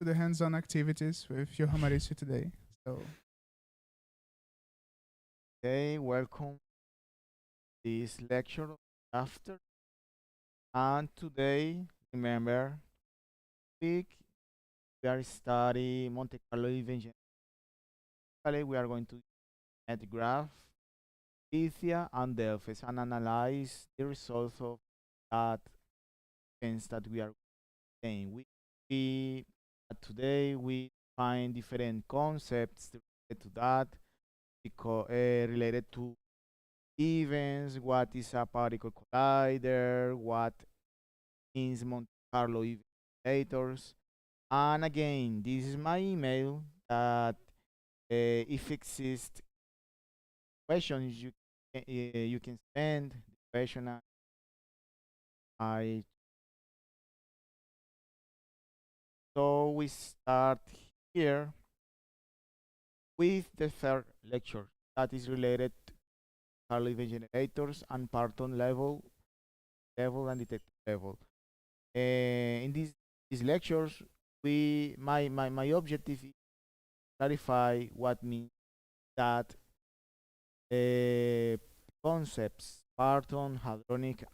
to the hands-on activities with your Maurício today. So, Okay, welcome to this lecture after. And today, remember, week we are studying Monte Carlo event. Today we are going to net graph, Pythia, and Delphis and analyze the results of that things that we are saying. We today we find different concepts related to that because related to events, what is a particle collider, what means Monte Carlo evaluators. And again, this is my email that if exist questions, you can send the question. I So we start here with the third lecture that is related to Carlo event generators and parton level and detector level. In these lectures, my objective is clarify what means that concepts parton, hadronic,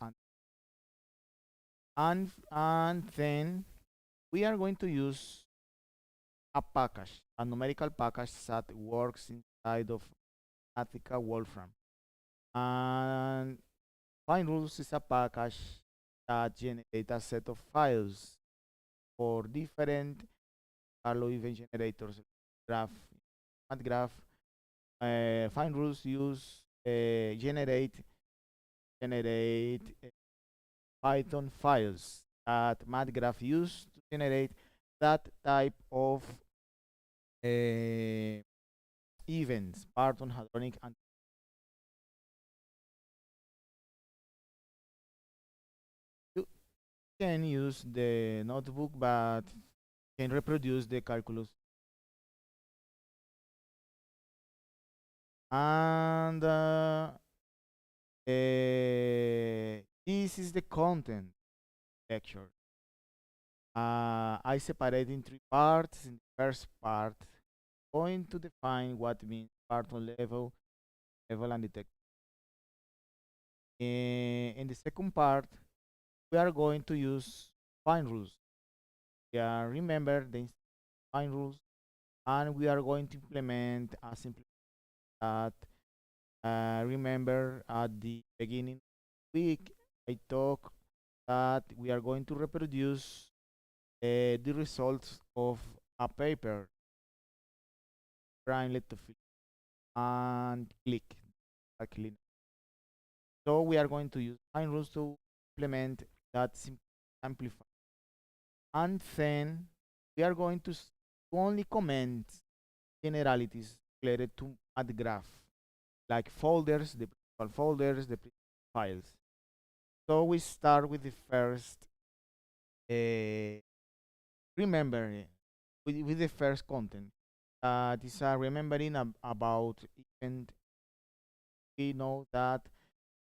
and then we are going to use a package, a numerical package that works inside of Attica Wolfram. And find rules is a package that generates a set of files for different Carlo event generators. Graph, math graph. Find rules use generate Python files that MathGraph use to generate that type of uh, events, Python, hadronic, and you can use the notebook, but can reproduce the calculus. And this is the content lecture. I separate in three parts. In the first part, going to define what means Python level and detect. In the second part, we are going to use find rules. We are remember the find rules, and we are going to implement a simple that. Remember at the beginning of the week, I talked that we are going to reproduce the results of a paper. Trying to fill and click. Exactly. So we are going to use find rules to implement that simplify. And then we are going to only comment generalities related to add graph, like folders, the principal folders, the principal files. So we start with the first, uh, remember, with the first content. This remembering about event. We know that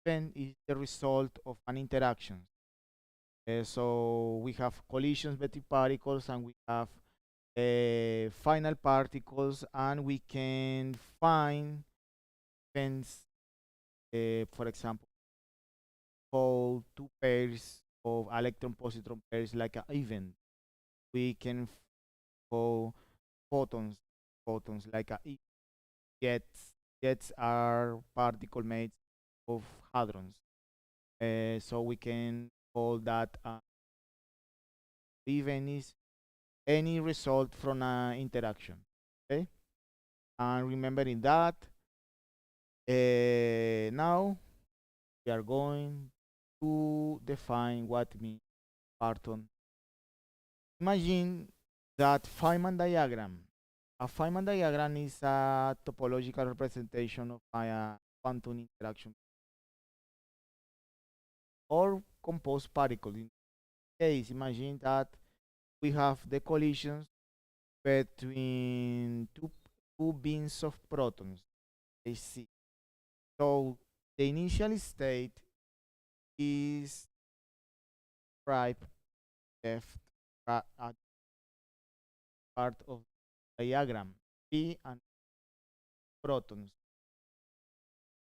event is the result of an interaction. So we have collisions between particles and we have final particles, and we can find events, for example, call two pairs of electron positron pairs like an event. We can call photons like a jets. Jets are particle made of hadrons. So we can call that event is any result from an interaction. Okay, and remembering that, now we are going to define what means parton. Imagine that Feynman diagram. A Feynman diagram is a topological representation of a quantum interaction or composed particle. In this case, imagine that we have the collisions between two beams of protons, AC. So the initial state is right, left, right, part of the diagram, P and protons,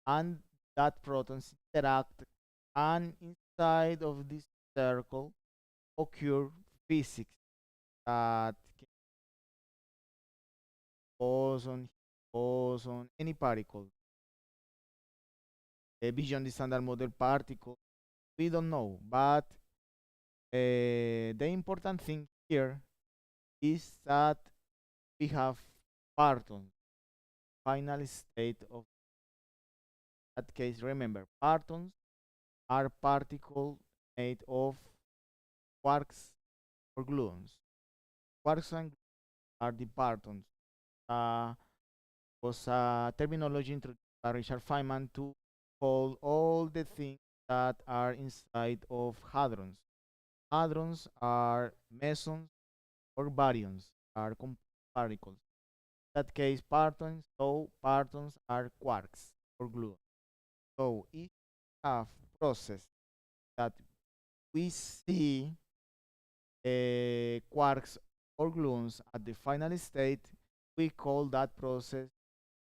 and that protons interact, and inside of this circle occur physics that can boson, boson, any particle. Beyond the standard model particle, we don't know, but the important thing here is that we have partons, final state of that case. Remember, partons are particles made of quarks or gluons. Quarks and gluons are the partons. Was a terminology introduced by Richard Feynman to call all the things that are inside of hadrons. Hadrons are mesons or baryons, are particles. In that case, partons, so partons are quarks or gluons. So if we have process that we see quarks or gluons at the final state, we call that process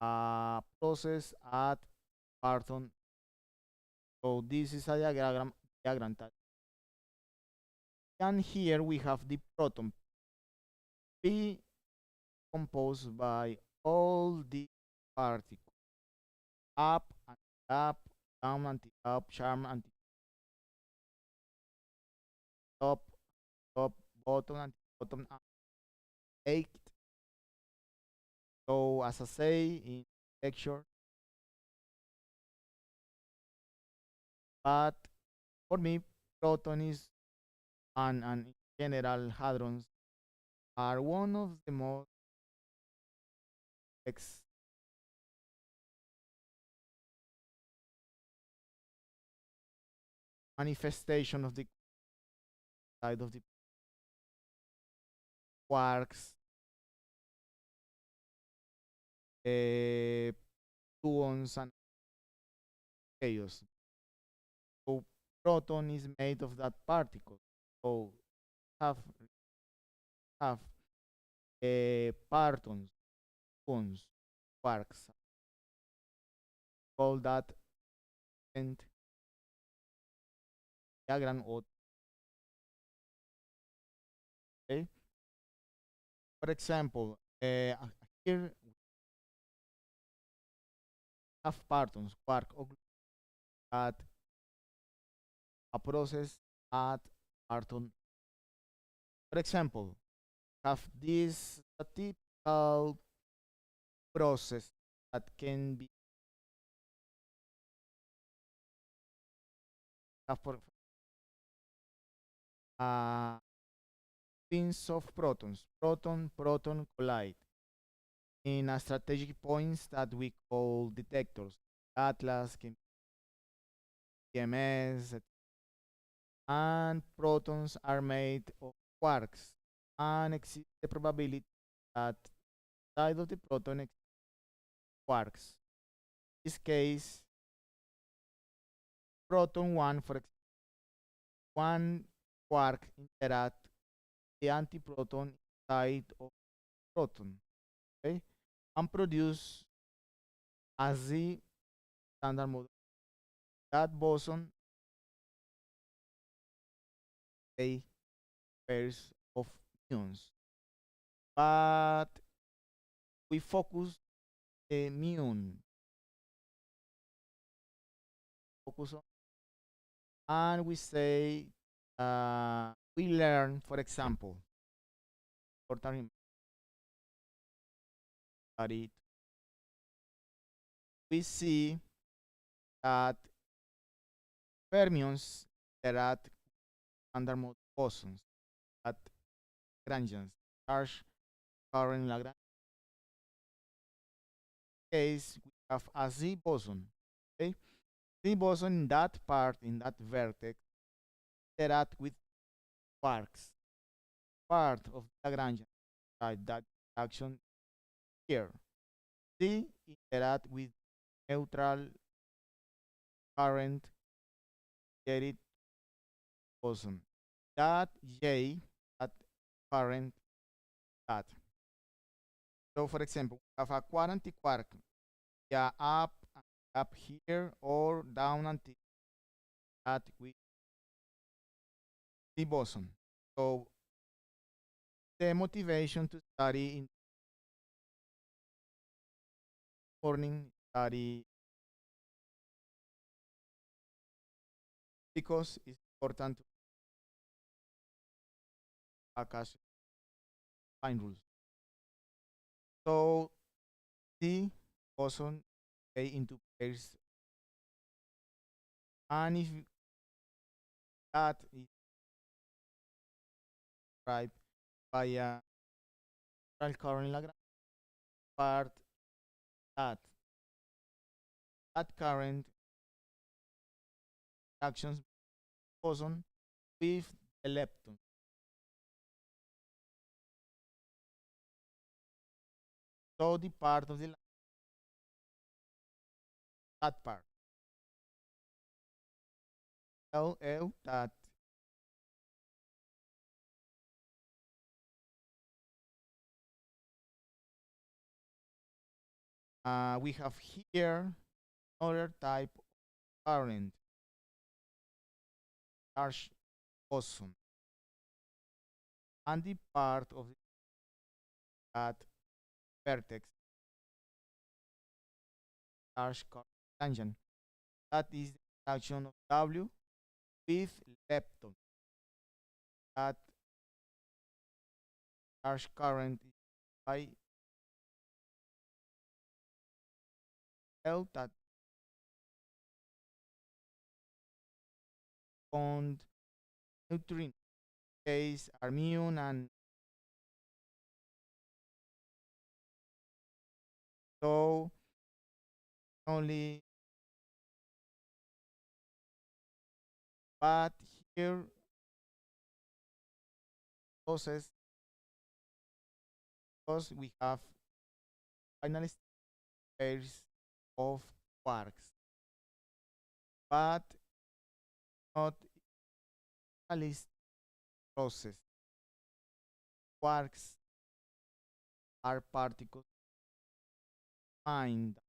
a process at parton. So this is a diagram that, and here we have the proton P composed by all the particles up and up, down and up, charm and top, top, bottom and bottom, eight. So as I say in lecture, but for me, proton is and in general hadrons are one of the most manifestation of the side of the quarks, gluons, and chaos. So proton is made of that particle. So have partons, gluons, quarks. Call that and diagram. Okay. For example, here we have partons, quark or at a process at parton. For example, have this a typical process that can be for pins of protons, proton collide in a strategic points that we call detectors. Atlas, TMS, and protons are made of quarks, and exists the probability that side of the proton exists quarks. In this case, proton 1, for example, one quark interact the antiproton side of proton, okay, and produce as the standard model that boson a pairs of muons, but we focus the muon, focus on, and we say we learn, for example, we see that fermions interact under mode bosons at Lagrangians, charge current Lagrange case we have a Z boson. Okay, Z boson in that part, in that vertex, interact with quarks, part of Lagrangian side, that action here. Z interact with neutral current J boson. That J, that current, that. So for example, we have a quark anti-quark, yeah, up here or down until that with the boson. So the motivation to study in the morning study because it's important to focus fine rules. So the boson play into pairs, and if that is described by a neutral current Lagrange part, that current actions boson with the lepton. So the part of the that part L that we have here another type of current charge boson, and the part of that vertex charge current tangent. That is the interaction of W with lepton. That charge current is by L that bond neutrino case are mu and so only, but here process because we have finally pairs of quarks, but not a list process. Quarks are particles find.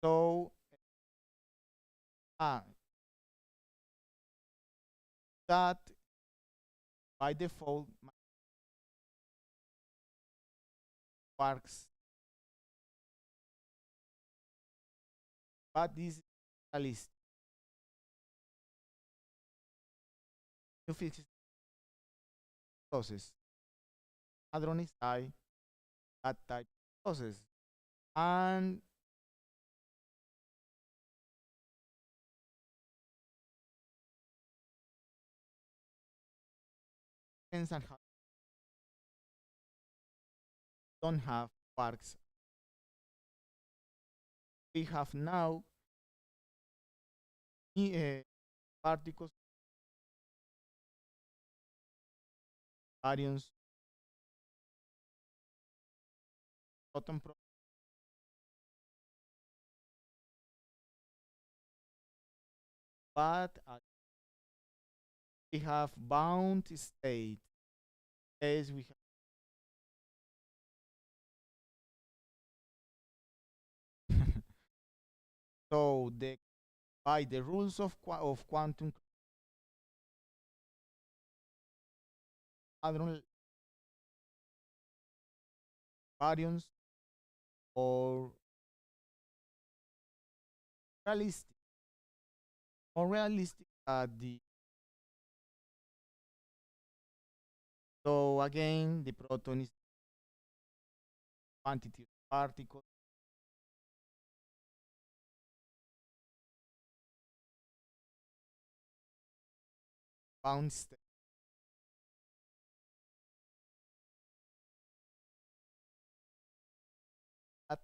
So ah, that by default quarks, but this is a list. You fix process. Hadron is that type process. And hence and don't have quarks. We have now particles baryons proton but we have bound state. As we have so the by the rules of quantum hadron baryons or realistic or realistic at the so again the proton is quantity of particles bound state. At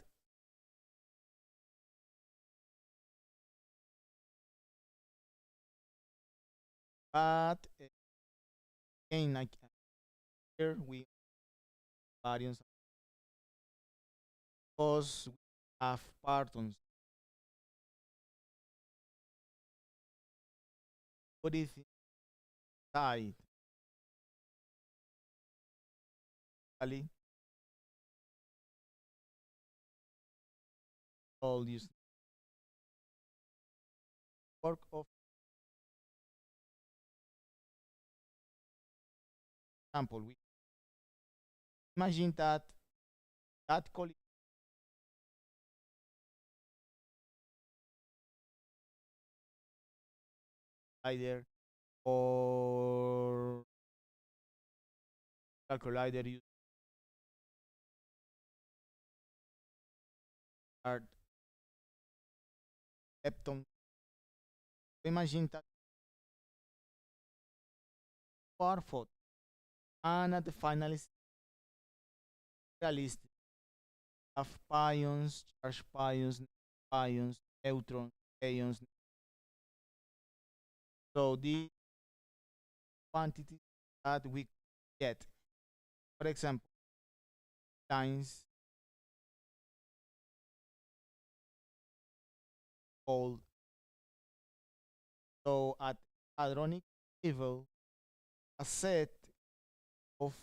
but again like here we baryons because we have partons. What do you think side. Ali, all use work of example. We imagine that collider or calculator use are lepton. Imagine that far photo and at the final is realistic of pions, charged pions, neutrons, ions. So the quantity that we get, for example, lines called. So at hadronic level, a set of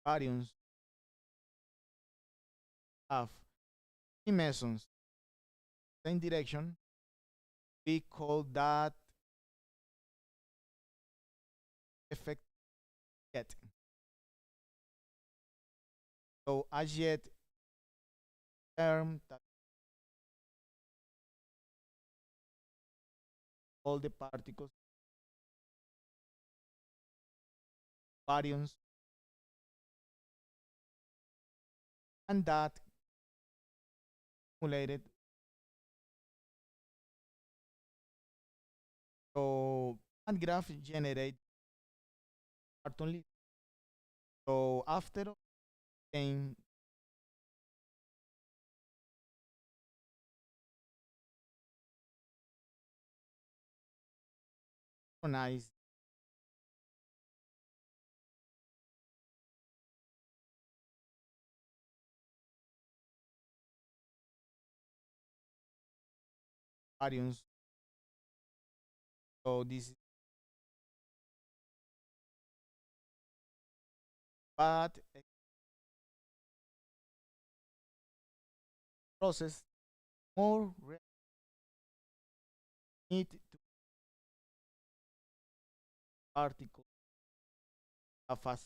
baryons have three mesons, same direction. We call that effect jet. So a jet term that all the particles baryons and that accumulated. So and graph generate only. So after obtain synchronize baryons. So this is but process more need to particle of a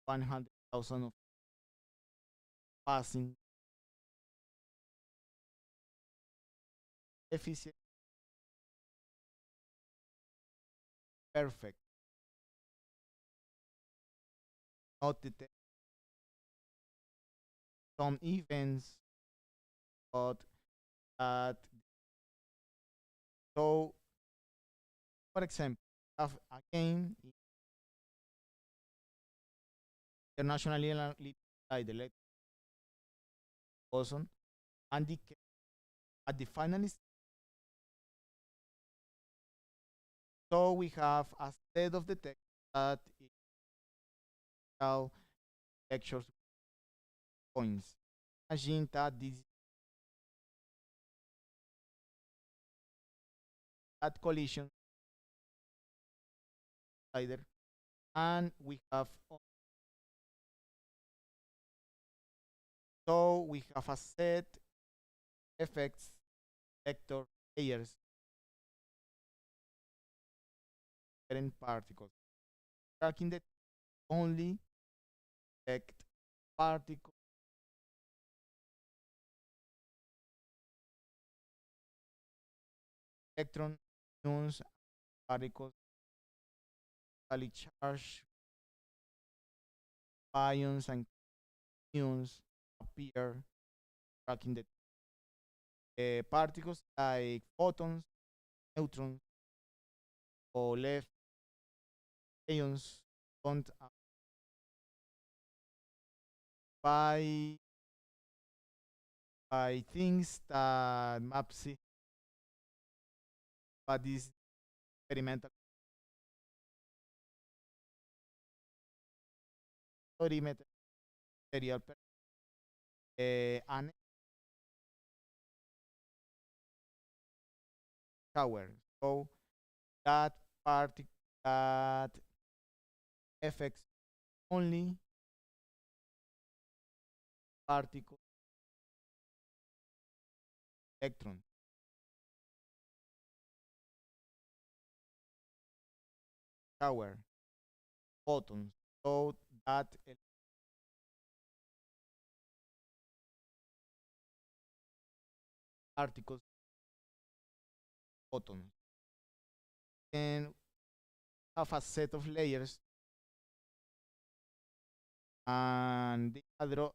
100,000 of passing efficient perfect not detect some events but that so for example have again internationally the boson and the at the finalist. So we have a set of the text that is called lectures points. Imagine that this that collision slider and we have so we have a set effects vector layers different particles tracking the only effect particle electron ions particles highly charged ions and ions appear tracking the particles like photons, neutrons, or left ions don't by things that MAPSI but this experimental perimeter material and shower. So that that affects only particle electron shower photons. So that particles photons and have a set of layers, and the hadrometer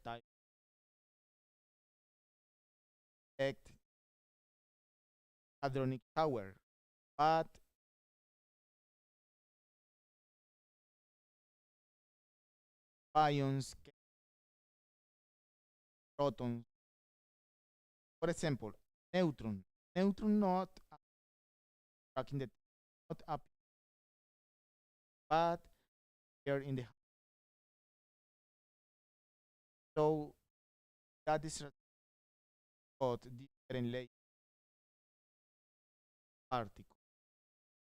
type detect hadronic shower, but ions, protons, for example, neutron not tracking the not up, but here in the so that is about different layer particle.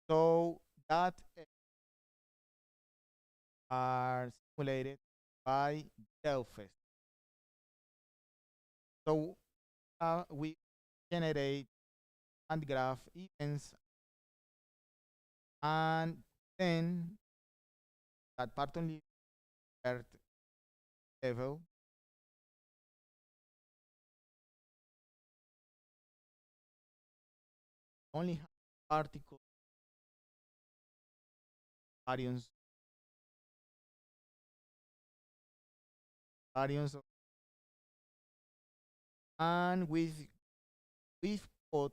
So that are simulated by Delphes. So we generate and graph events, and then that part only Earth level only have particle variance variance and with put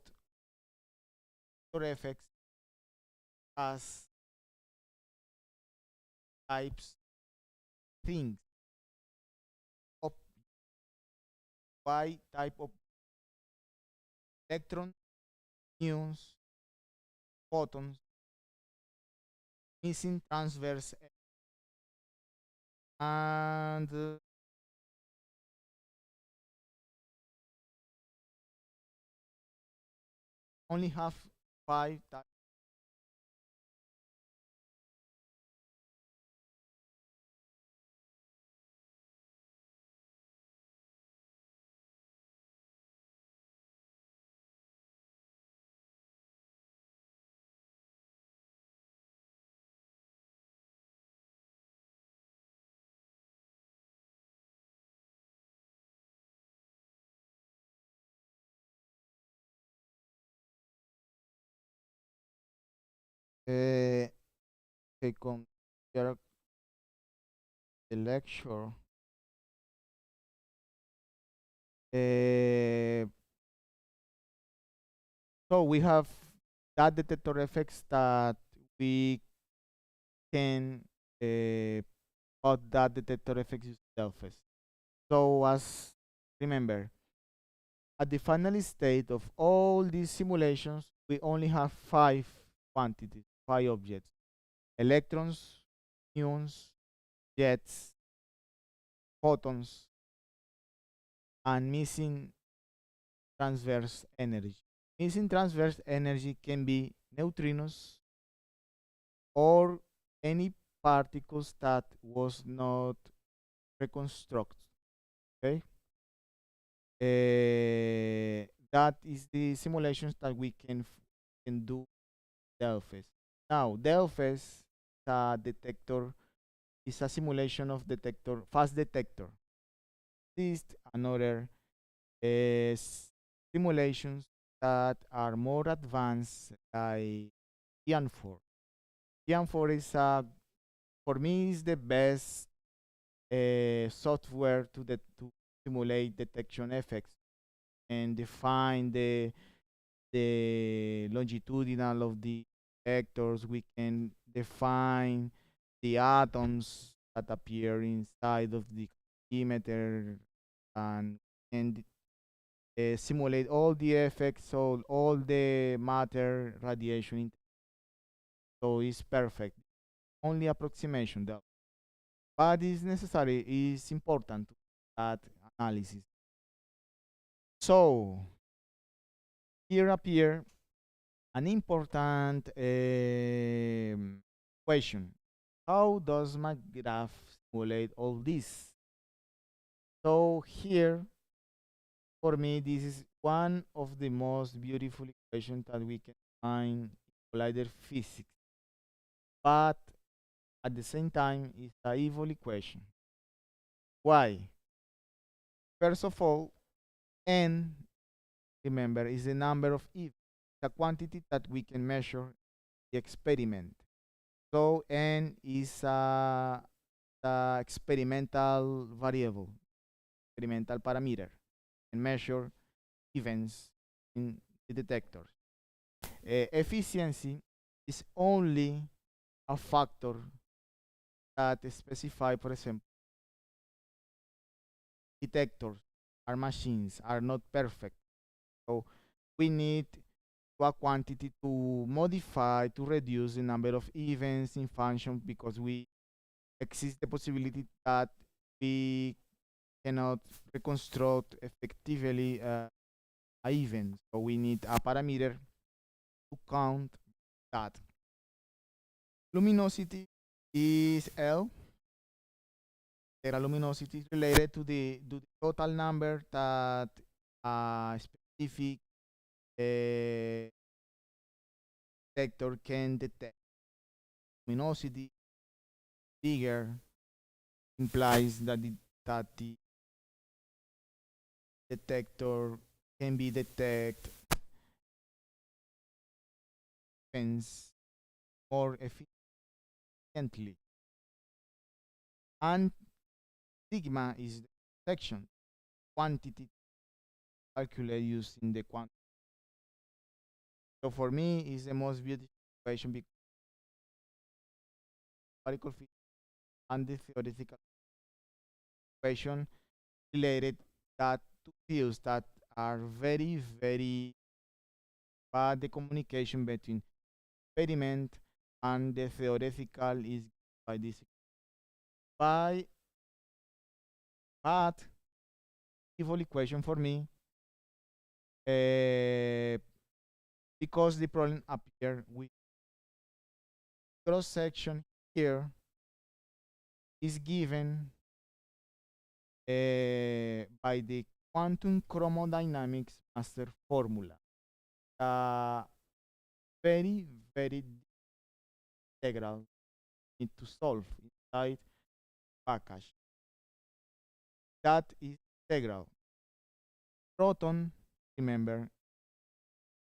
your effects as types things of y type of electron, muons, photons, missing transverse and only have five types. Uh, Second year the lecture. Uh, so we have that detector effects that we can put that detector effects itself. So as remember, at the final state of all these simulations, we only have five quantities, five objects: electrons, muons, jets, photons, and missing transverse energy. Missing transverse energy can be neutrinos or any particles that was not reconstructed. Okay, that is the simulations that we can do Delphis. Now Delphis, the detector, is a simulation of detector, fast detector. This another simulations that are more advanced, like Ian4. Ian4 is for me is the best software to simulate detection effects and define the longitudinal of the vectors. We can define the atoms that appear inside of the emitter, and simulate all the effects, all the matter radiation. So it's perfect. Only approximation though, but it's necessary. It's important that analysis. So here appear an important question. How does my graph simulate all this? So here, for me, this is one of the most beautiful equations that we can find in collider physics. But at the same time, it's a evil equation. Why? First of all, n, remember, is the number of events, the quantity that we can measure the experiment. So n is the experimental variable, experimental parameter, and measure events in the detectors. Efficiency is only a factor that specify, for example, detectors, our machines are not perfect. So we need a quantity to modify, to reduce the number of events in function, because we exist the possibility that we cannot reconstruct effectively a event. So we need a parameter to count that. Luminosity is L. The luminosity is related to the total number that a specific detector can detect. Luminosity bigger implies that the detector can be detect events more efficiently. And sigma is the section quantity calculated using the quantity. So for me, it's the most beautiful equation because particle physics and the theoretical equation related that to fields that are very, very bad. The communication between experiment and the theoretical is by this by but evil equation for me, uh, because the problem appear with cross section here is given by the quantum chromodynamics master formula. Uh, very, very integral need to solve inside package. That is integral. Proton, remember,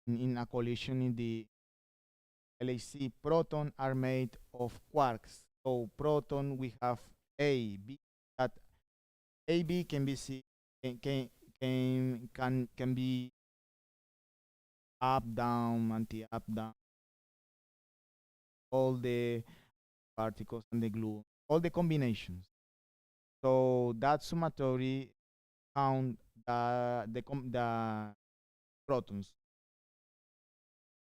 in a collision in the LHC, proton are made of quarks. So proton we have A, B. That A, B can be C, can be up, down, anti-up, down. All the particles and the glue, all the combinations. So that summatory count the protons,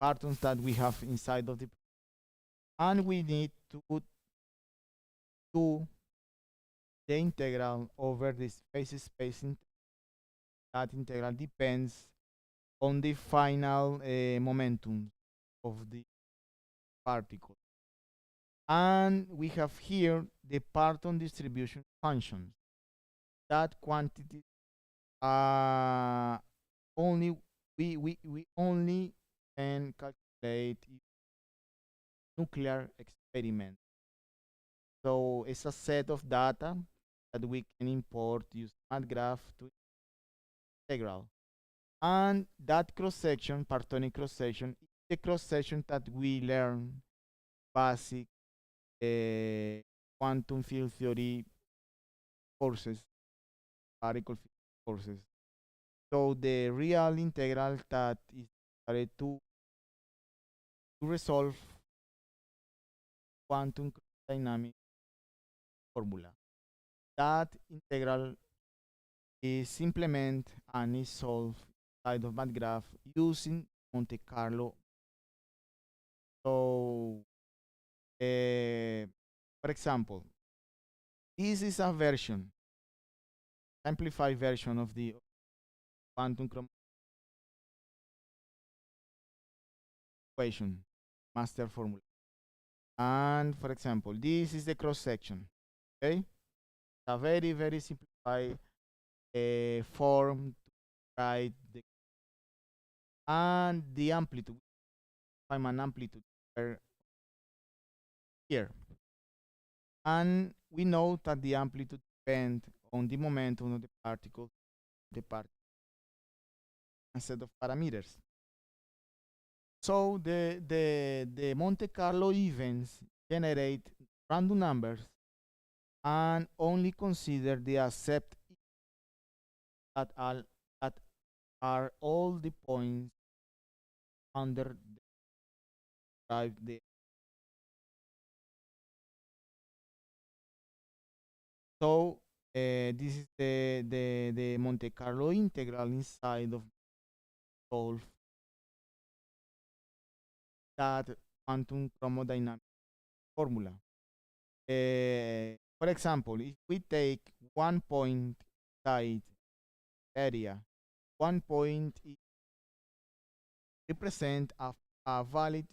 partons that we have inside of the, and we need to do the integral over this phase space. That integral depends on the final momentum of the particle. And we have here the parton distribution functions. That quantity only we only can calculate nuclear experiment. So it's a set of data that we can import use graph to integral. And that cross section, partonic cross section, is the cross section that we learn basic quantum field theory courses, particle physics courses. So the real integral that is started to resolve quantum dynamic formula. That integral is implemented and is solved inside of that graph using Monte Carlo. So, for example, this is a version, simplified version of the quantum equation, master formula. And for example, this is the cross section. Okay, it's a very very simplified form to write the and the amplitude. Find an amplitude here, and we know that the amplitude depends on the momentum of the particle, a set of parameters. So the Monte Carlo events generate random numbers and only consider the accept that are all the points under the so this is the Monte Carlo integral inside of solve that quantum chromodynamic formula. For example, if we take 1 point inside area, 1 point represent a valid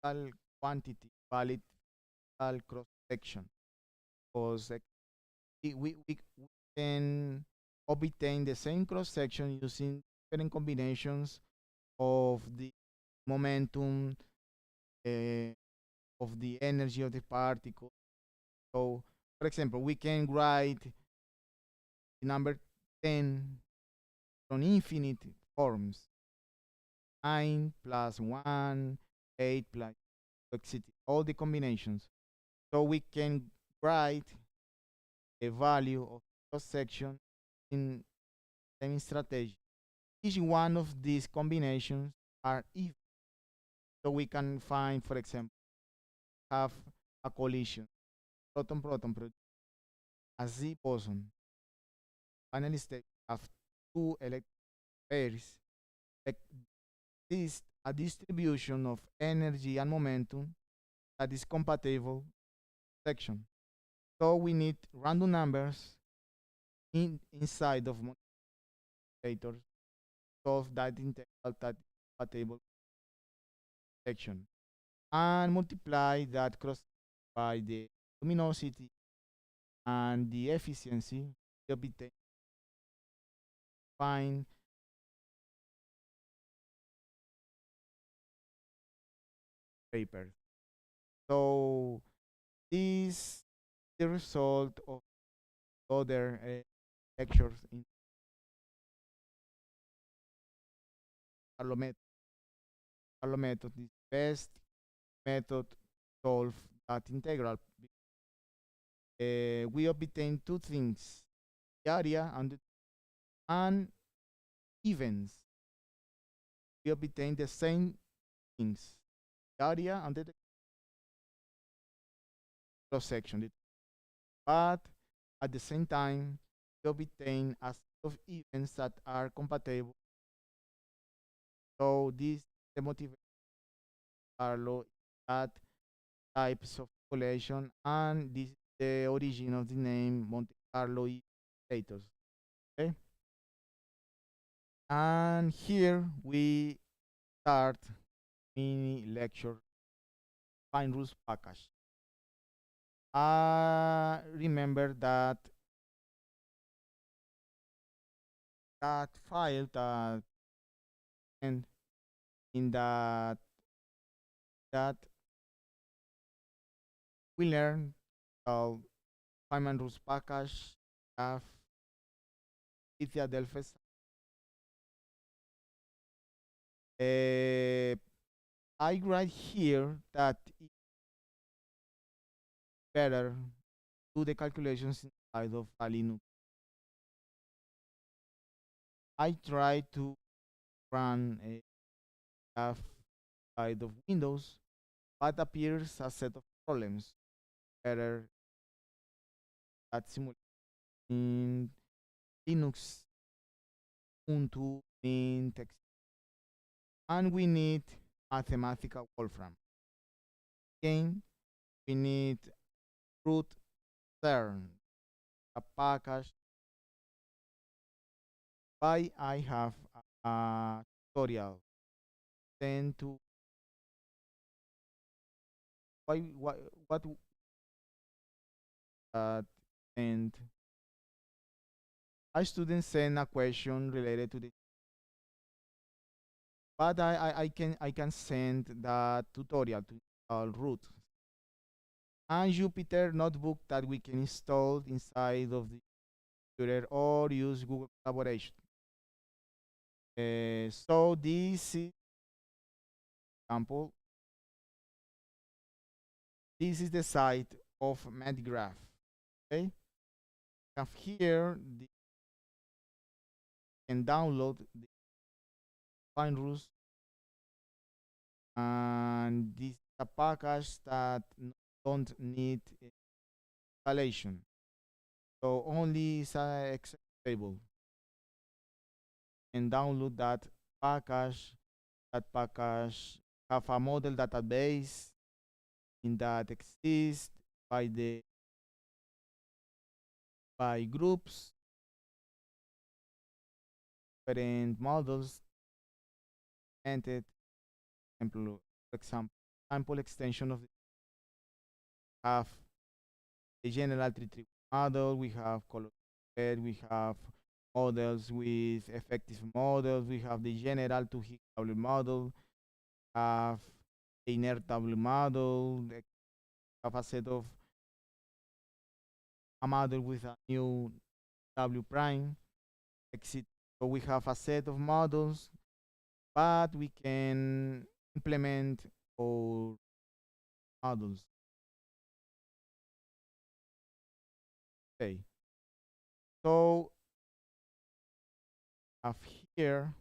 physical quantity, valid physical cross section, because we can obtain the same cross section using different combinations of the momentum, uh, of the energy of the particle. So, for example, we can write the number 10 from infinite forms: 9 plus 1, 8 plus, etc. All the combinations. So we can write a value of cross section in same strategy. Each one of these combinations are even. So we can find, for example, have a collision. Proton-proton produce a Z boson. Finally, state have two electron pairs. Exist a distribution of energy and momentum that is compatible section. So we need random numbers inside of motivators solve that integral that compatible section and multiply that cross by the luminosity and the efficiency to obtain find papers. So this is the result of other lectures in Carlo method. Carlo method is best method to solve that integral. We obtain two things: the area and events. We obtain the same things: the area and the cross section. But at the same time, we obtain a set of events that are compatible. So this the motivation Carlo that types of population, and this is the origin of the name Monte Carlo status. Okay, and here we start mini lecture fine rules package. Remember that file that and in that we learn how Feynman rules package have Philadelphia. I write here that it's better do the calculations inside of a Linux. I try to run a graph inside of Windows, but appears a set of problems. Better that simulation in Linux, Ubuntu, Mint, and we need mathematical Wolfram. Again, we need root CERN, a package. Why I have a tutorial sent to what and a student send a question related to the, but I can send the tutorial to root and Jupyter notebook that we can install inside of the computer or use Google Collaboration. So this is example. This is the site of MedGraph. Okay, have here the can download the fine rules, and this is a package that don't need installation. So only is a Excel table and download that package. That package have a model database in that exists by groups, different models, entered, for example, sample extension of the have the general tree model, we have color red, we have models with effective models, we have the general to hit model, have the inert table model, have a set of a model with a new W prime exit. So we have a set of models, but we can implement our models. Okay. So have here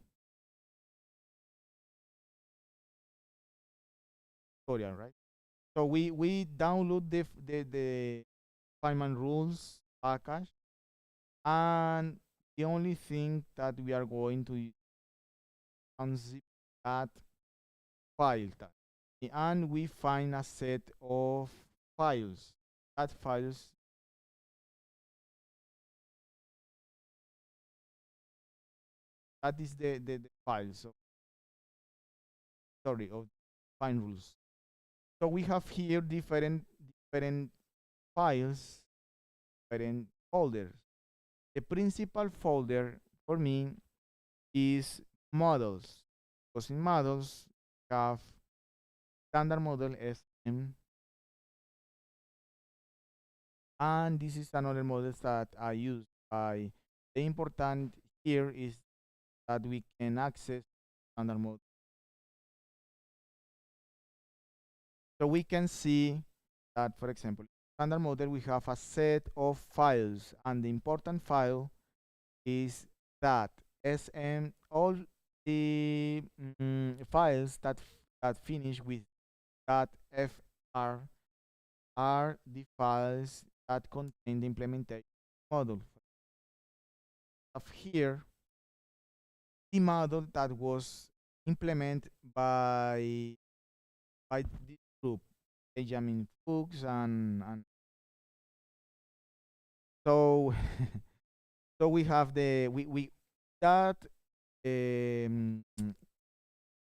tutorial, right? So we download the Feynman rules package, and the only thing that we are going to unzip that file tag, and we find a set of files. That files that is the files of sorry of fine rules. So we have here different files, different folders. The principal folder for me is models, because in models we have standard model SM, and this is another model that I use. By the important here is that we can access standard model. So we can see that, for example, standard model we have a set of files, and the important file is that SM. All the files that finish with that FR are the files that contain the implementation model. Of here, the model that was implemented by this group, Benjamin Fuchs, and so so we have the we that um,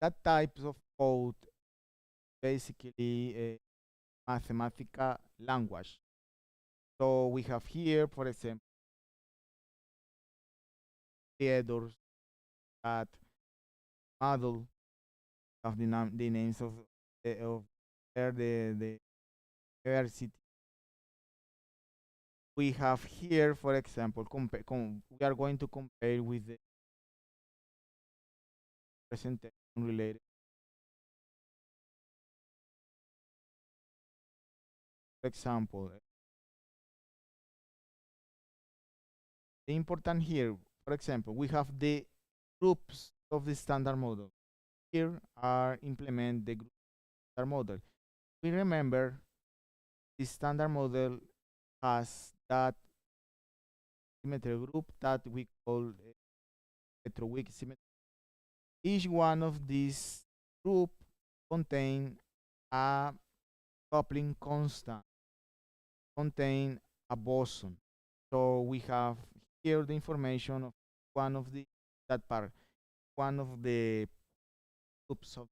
that types of code basically mathematical language. So we have here, for example, headers that model of the names of the university. We have here, for example, we are going to compare with the presentation related. For example, the important here, for example, we have the groups of the standard model. Here are implement the group standard model. We remember the standard model has that symmetry group that we call retroweak symmetry. Each one of these group contain a coupling constant, contain a boson. So we have here the information of one of the that part, one of the groups of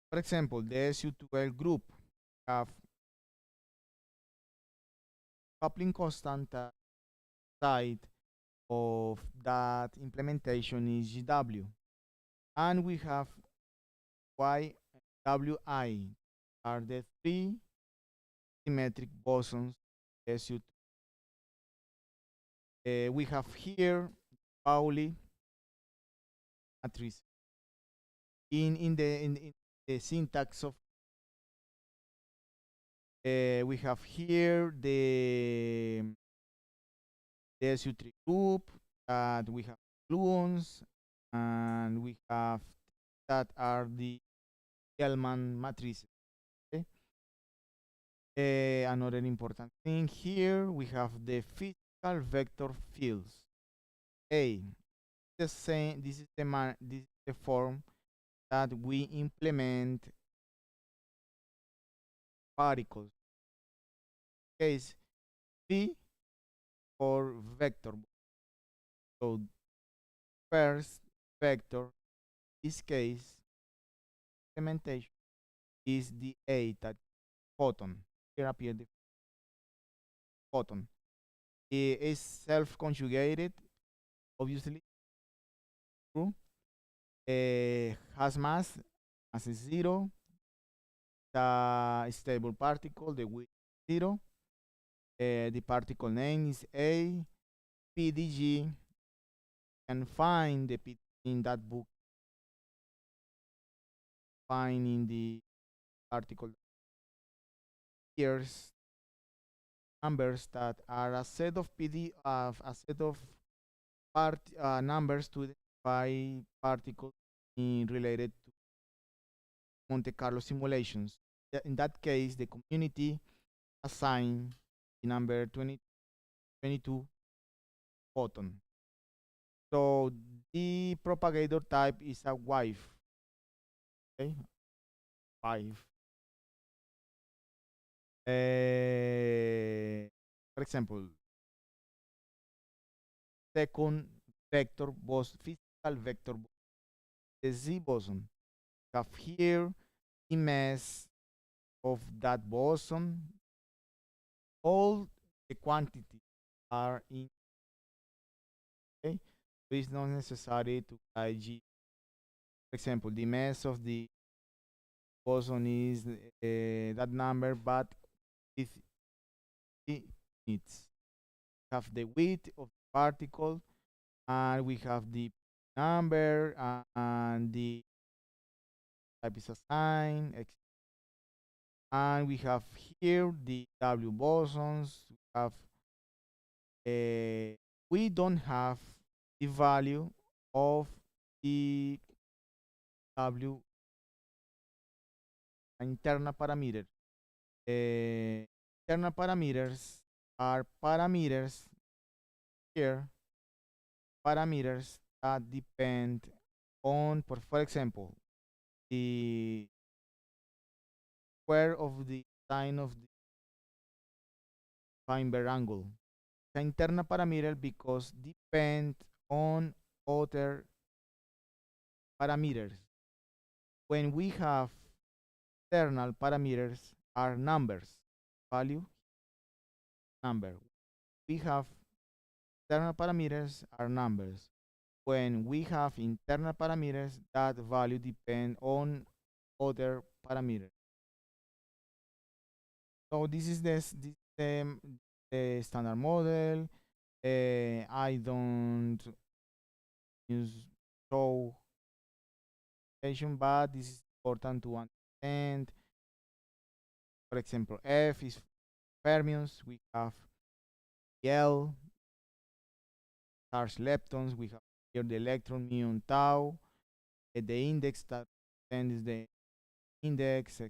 For example, the SU12 group have coupling constant side of that implementation is GW, and we have Y WI are the three symmetric bosons SU2. We have here Pauli matrix. In the syntax of we have here the SU3 group that we have gluons, and we have that are the Hellman matrices. Okay? Another important thing here, we have the physical vector fields. A, the same. This is this is the form that we implement particles. Case V for vector. So first vector, this case implementation is the A, that photon. Here appear the photon. It is self-conjugated, obviously true. Has mass is 0. The stable particle, the width 0. The particle name is A. PDG. And find the PDG in that book. Find in the article here's numbers that are a set of PD of a set of numbers to identify particles related to Monte Carlo simulations. In that case, the community assigned the number 22 photon. So the propagator type is a wave. Okay, 5. For example, second vector boson, physical vector boson, the Z boson. Have here the mass of that boson. All the quantities are in. Okay, so it's not necessary to IG. For example, the mass of the boson is that number, but it needs have the width of the particle, and we have the number and the type is assigned, and we have here the W bosons. We have we don't have the value of the W internal parameter. Internal parameters are parameters here, parameters that depend on, for example, the square of the sine of the Feinberg angle. The internal parameter because depend on other parameters. When we have external parameters are numbers, value, number. We have external parameters are numbers. When we have internal parameters, that value depend on other parameters. So this is the standard model. I don't use show patient, but this is important to understand. For example, F is fermions. We have L charge leptons. We have here the electron mu and tau. The index that is the index.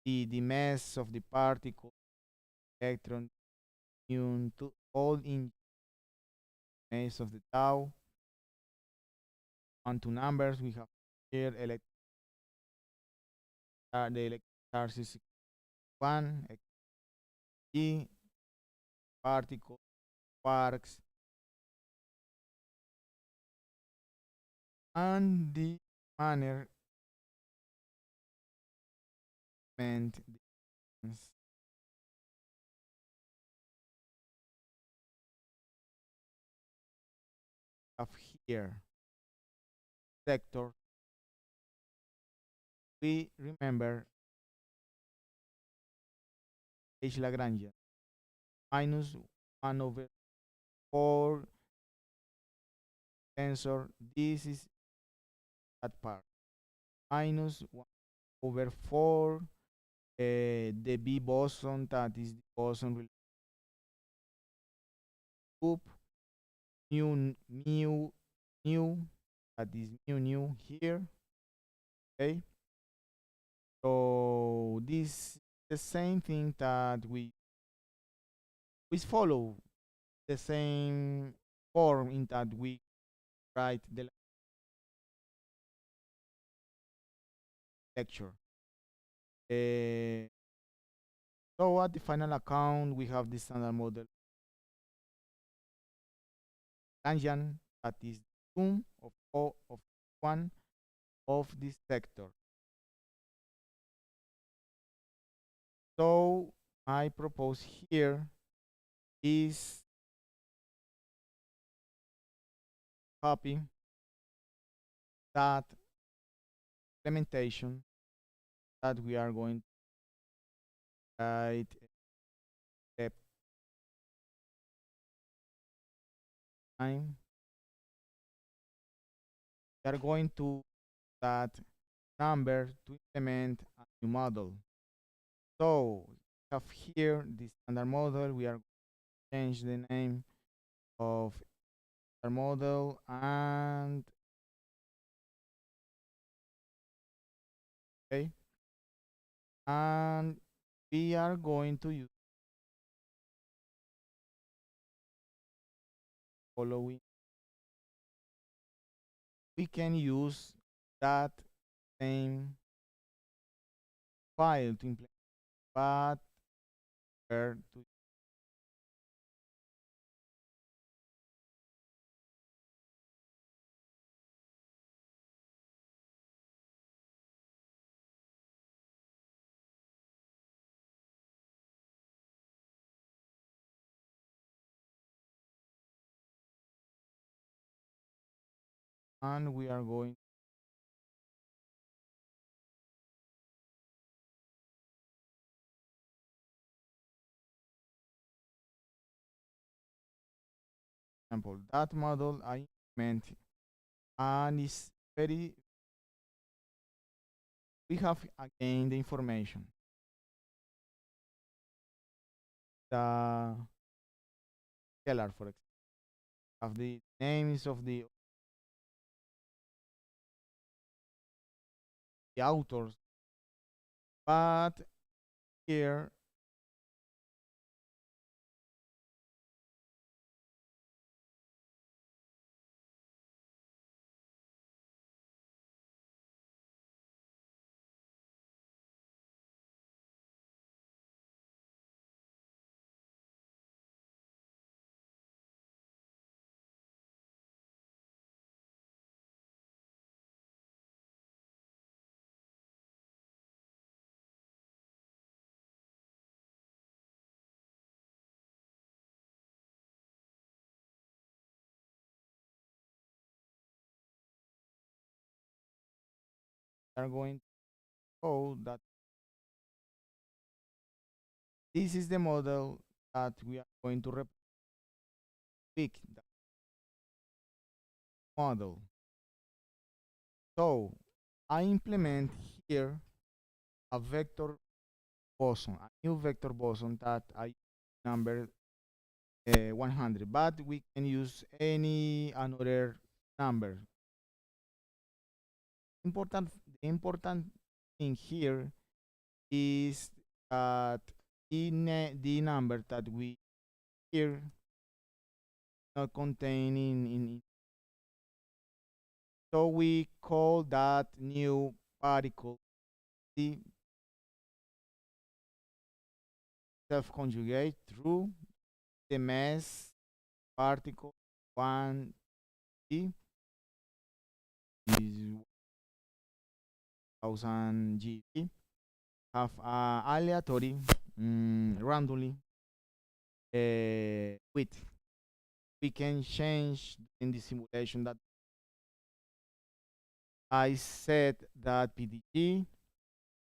The mass of the particle, electron mu to all in mass of the tau. On two numbers we have here the electron charge is 1, G particle quarks, and the manner implement this of here sector, we remember H Lagrangian minus 1 over 4 tensor. This is that part minus 1 over 4 the B boson, that is the boson related group mu that is mu here. Okay, so this is the same thing that we follow the same form in that we write the lecture. So at the final account, we have the standard model tangent, that is the sum of O of one of this sector. So I propose here is copy that implementation that we are going to write step time. We are going to that number to implement a new model. So we have here the standard model. We are going to change the name of our model and okay, and we are going to use following. We can use that same file to implement, but where to and we are going example that model I implement, and is very, we have again the information, the scalar for example, of the names of the authors, but here we are going to show that this is the model that we are going to pick the model. So I implement here a vector boson, a new vector boson that I number 100, but we can use any another number. The important thing here is that the number that we here not contain in so we call that new particle the self-conjugate through the mass particle 1 g, is 1000 GeV, have aleatory, randomly width. We can change in the simulation that I set that PDG,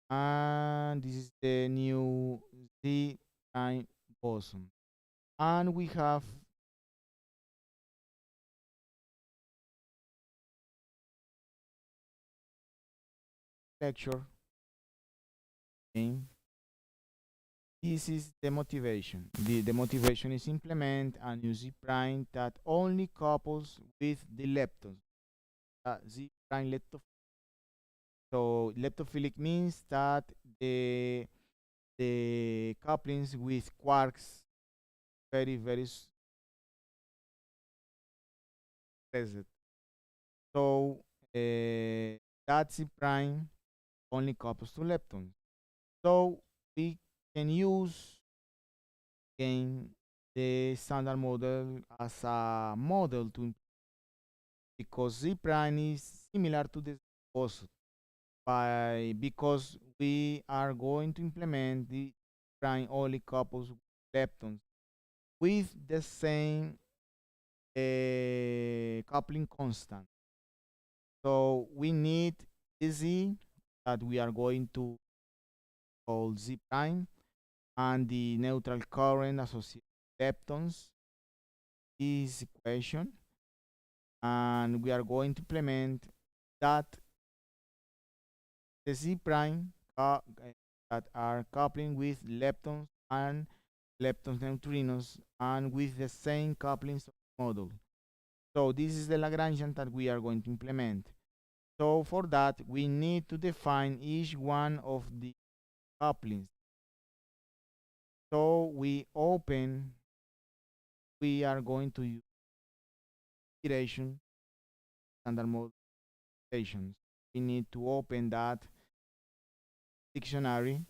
and this is the new Z prime boson. And we have lecture in. This is the motivation. The motivation is implement a new Z prime that only couples with the leptons. Z prime leptophilic. So leptophilic means that the couplings with quarks very stressed. So that Z prime only couples to leptons. So we can use again the standard model as a model to, because Z prime is similar to the boson, because we are going to implement the prime only couples leptons with the same coupling constant. So we need the Z that we are going to call Z prime, and the neutral current associated leptons is equation, and we are going to implement that the Z prime that are coupling with leptons and leptons neutrinos and with the same couplings model. So this is the Lagrangian that we are going to implement. So for that, we need to define each one of the couplings. So we are going to use iteration, standard model iterations. We need to open that dictionary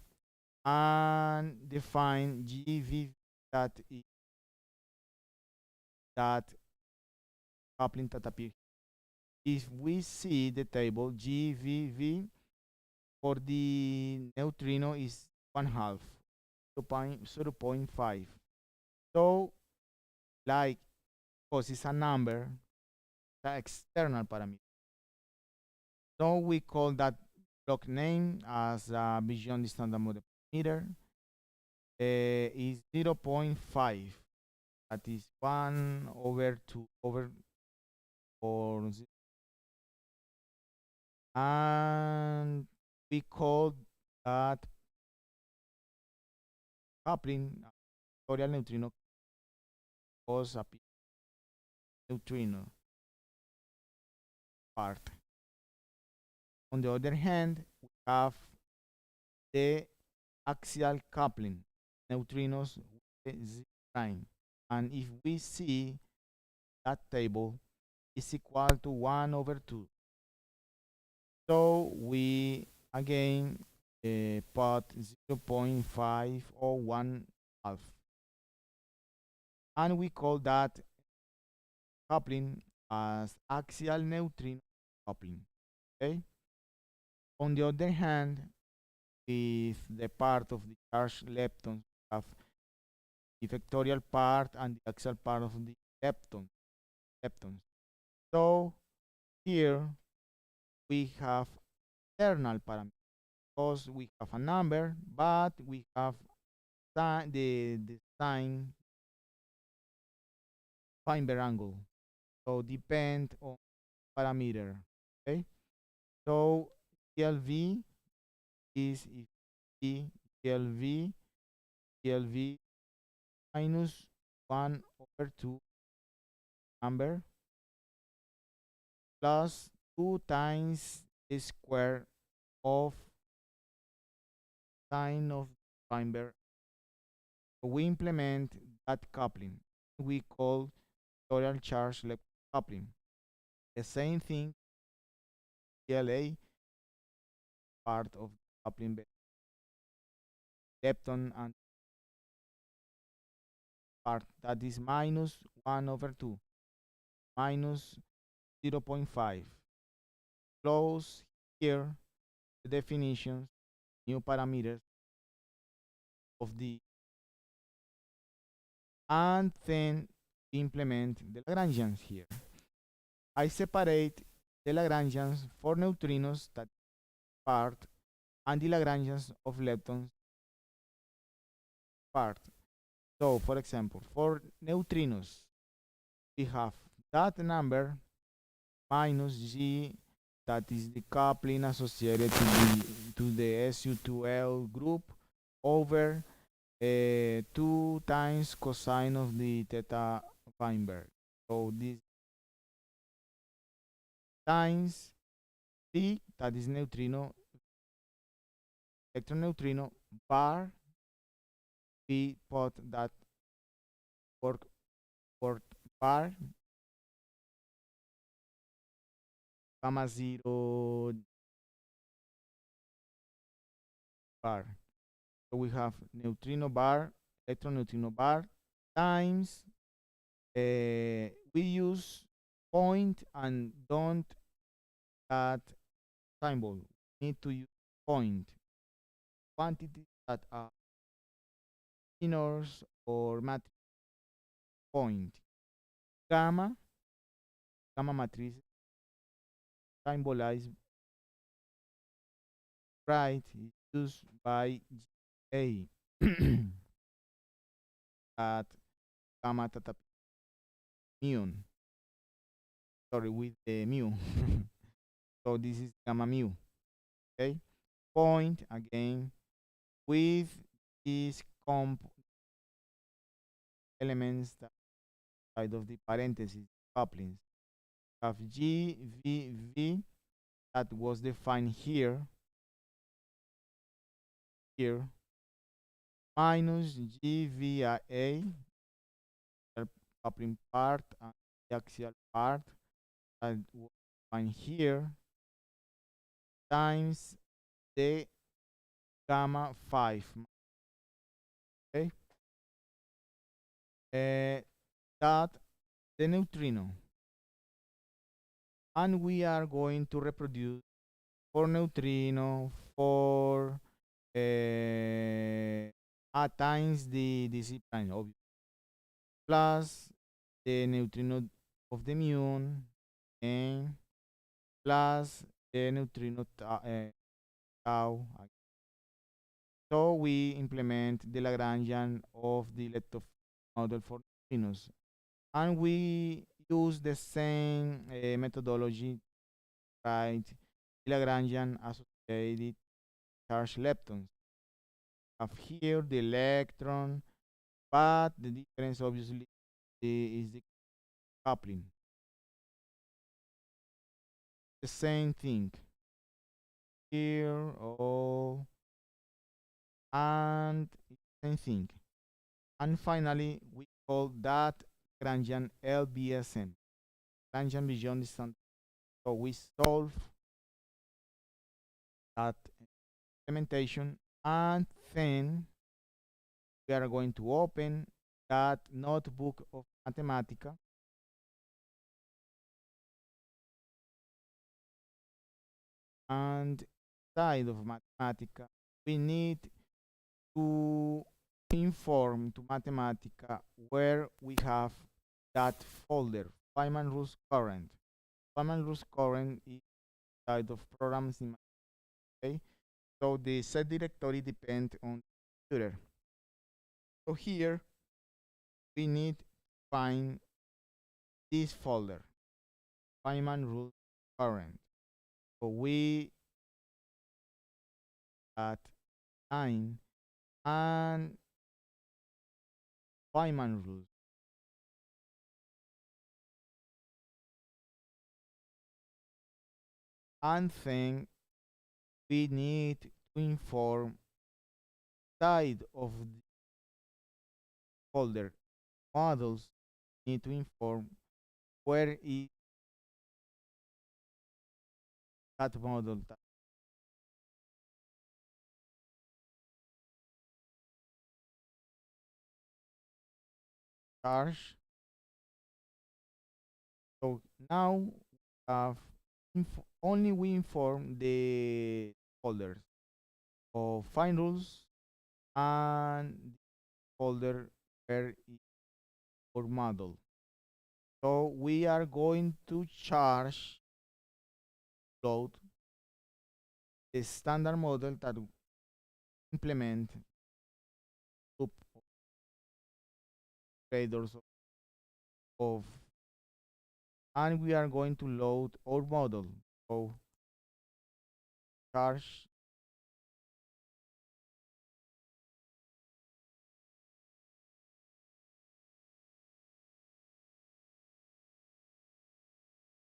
and define GV that is that coupling that appears. If we see the table, GVV for the neutrino is 1/2, 0.5. So, like, because it's a number, the external parameter. So we call that block name as beyond the standard model parameter is 0.5. That is 1/2 over 4, and we call that coupling vectorial neutrino cause a neutrino part. On the other hand, we have the axial coupling neutrinos with Z prime, and if we see that table is equal to 1/2. So we again put 0.5 or 1/2, and we call that coupling as axial neutrino coupling. Okay. On the other hand, with the part of the charged leptons, we have the vectorial part and the axial part of the leptons. So here we have external parameters because we have a number, but we have the sign Feinberg angle. So depend on parameter. Okay. So TLV is if TLV minus 1/2 number plus 2 times the square of sine of Feinberg. So we implement that coupling. We call vectorial charge coupling. The same thing, PLA, part of the coupling lepton and part that is minus 1/2 minus 0.5. Close here the definitions new parameters of the, and then implement the Lagrangians here. I separate the Lagrangians for neutrinos, that part, and the Lagrangians of leptons part. So, for example, for neutrinos, we have that number minus G, that is the coupling associated to the SU2L group, over 2 times cosine of the theta Weinberg. So this times T, that is neutrino, electron neutrino, bar, we put that work bar, gamma 0 bar. So we have neutrino bar, electron neutrino bar, times, we use point and don't add symbol. We need to use point. Quantities that are inverse or matrix point. Gamma matrices symbolized right is used by A at gamma theta mu. Sorry, with the mu. So this is gamma mu. Okay. Point again with these elements that side of the parentheses couplings. Have G V V, that was defined here minus G V A, the coupling part, and the axial part, that was defined here, times the gamma 5. Okay. That the neutrino, and we are going to reproduce for neutrino for times the C prime, obviously, plus the neutrino of the muon, and plus the neutrino tau. So we implement the Lagrangian of the lepton model for neutrinos, and we use the same methodology, right? The Lagrangian associated charged leptons. Have here the electron, but the difference obviously is the coupling. The same thing here, all, and same thing. And finally, we call that Lagrangian LBSM, Lagrangian beyond the standard. So we solve that implementation, and then we are going to open that notebook of Mathematica, and side of Mathematica we need to inform to Mathematica where we have that folder, Feynman rules current. Feynman rules current is side of programs in Mathematica. Okay? So the set directory depends on the computer. So here we need to find this folder, Feynman rules current. So we at 9 and Feynman rules. And then we need to inform side of the folder models, need to inform where is that model charge. So now we have only we inform the folders. of find rules and the folder where is our model. So we are going to charge load the standard model that implement group of traders of, and we are going to load our model. So charge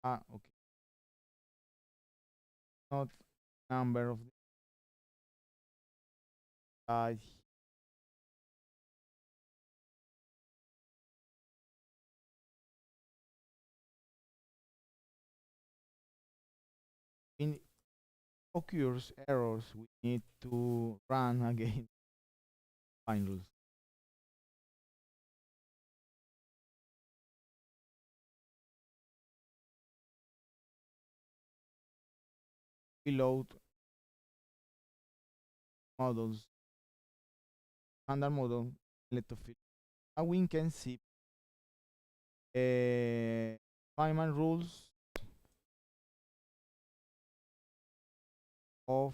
okay, not number of the in occurs errors, we need to run again find rules. We load models, standard model, let to fill. And we can see Feynman rules of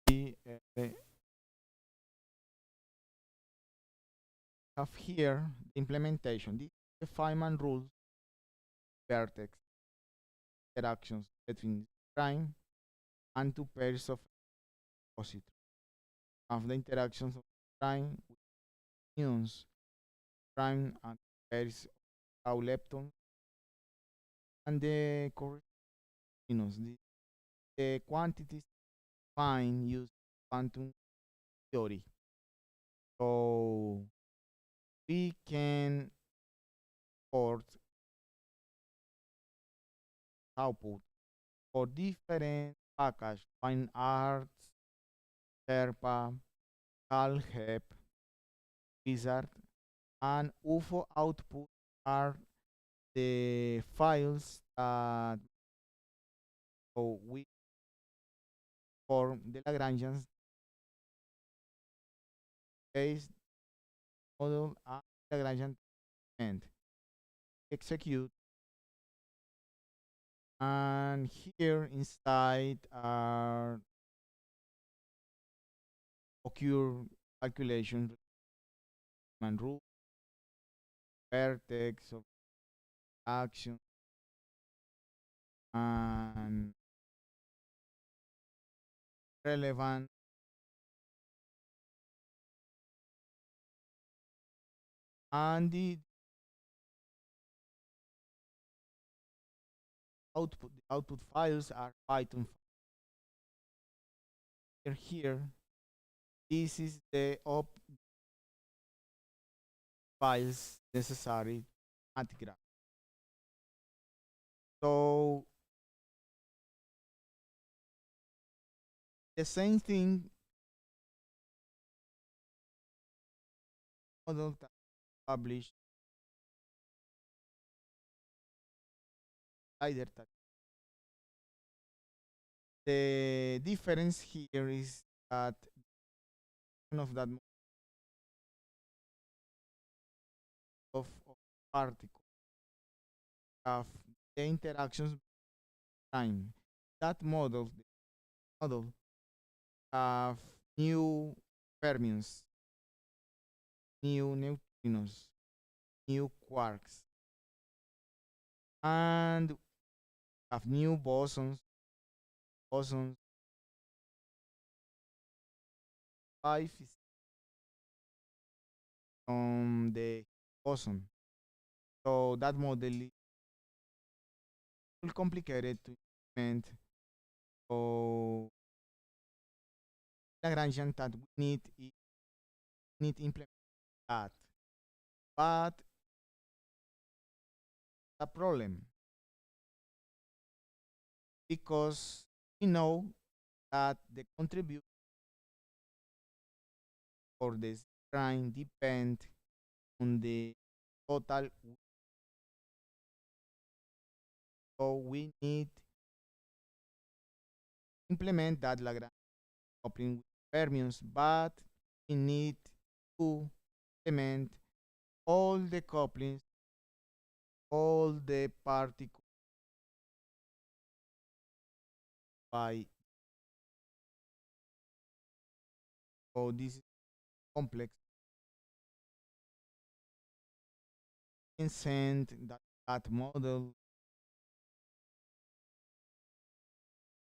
the have here the implementation. This is the Feynman rules vertex interactions between prime and two pairs of opposite. Of the interactions of prime with ions, prime and pairs of tau leptons, and the corresponding the quantities defined using quantum theory. So we can port output for different package, fine arts, Sherpa, CalHep, Wizard, and UFO output are the files that so we form the Lagrangian space model and Lagrangian end. Execute, and here inside are occur calculation and rule, vertex of action, and relevant, and the output files are Python here. This is the op files necessary at graph. So the same thing model that published either that. The difference here is that one of that of particle have the interactions time. That model have new fermions, new neutrinos, new quarks, and have new bosons. Five is on the boson. So that model is complicated to implement. So Lagrangian that we need to implement that. But the problem because we know that the contribution for this crime depend on the total. So we need to implement that Lagrange coupling with fermions, but we need to implement all the couplings, all the particles by. So this is complex. And send that model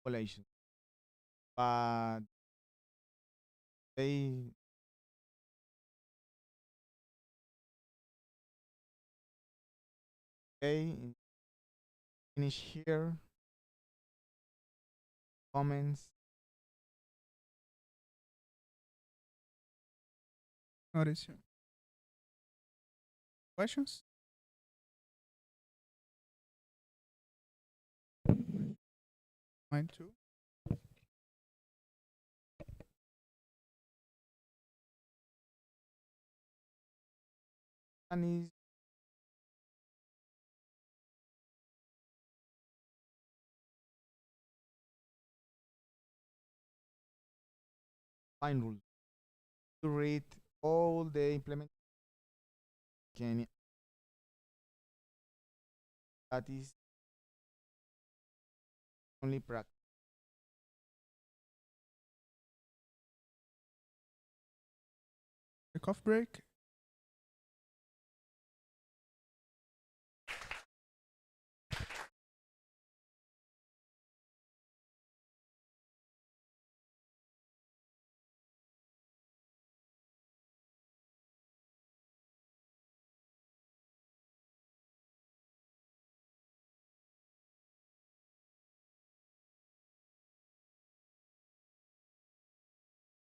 population, but they finish here. Comments. Maurício. Questions? Mine too. And is fine rule to read all the implementation. That is only practice. A coffee break.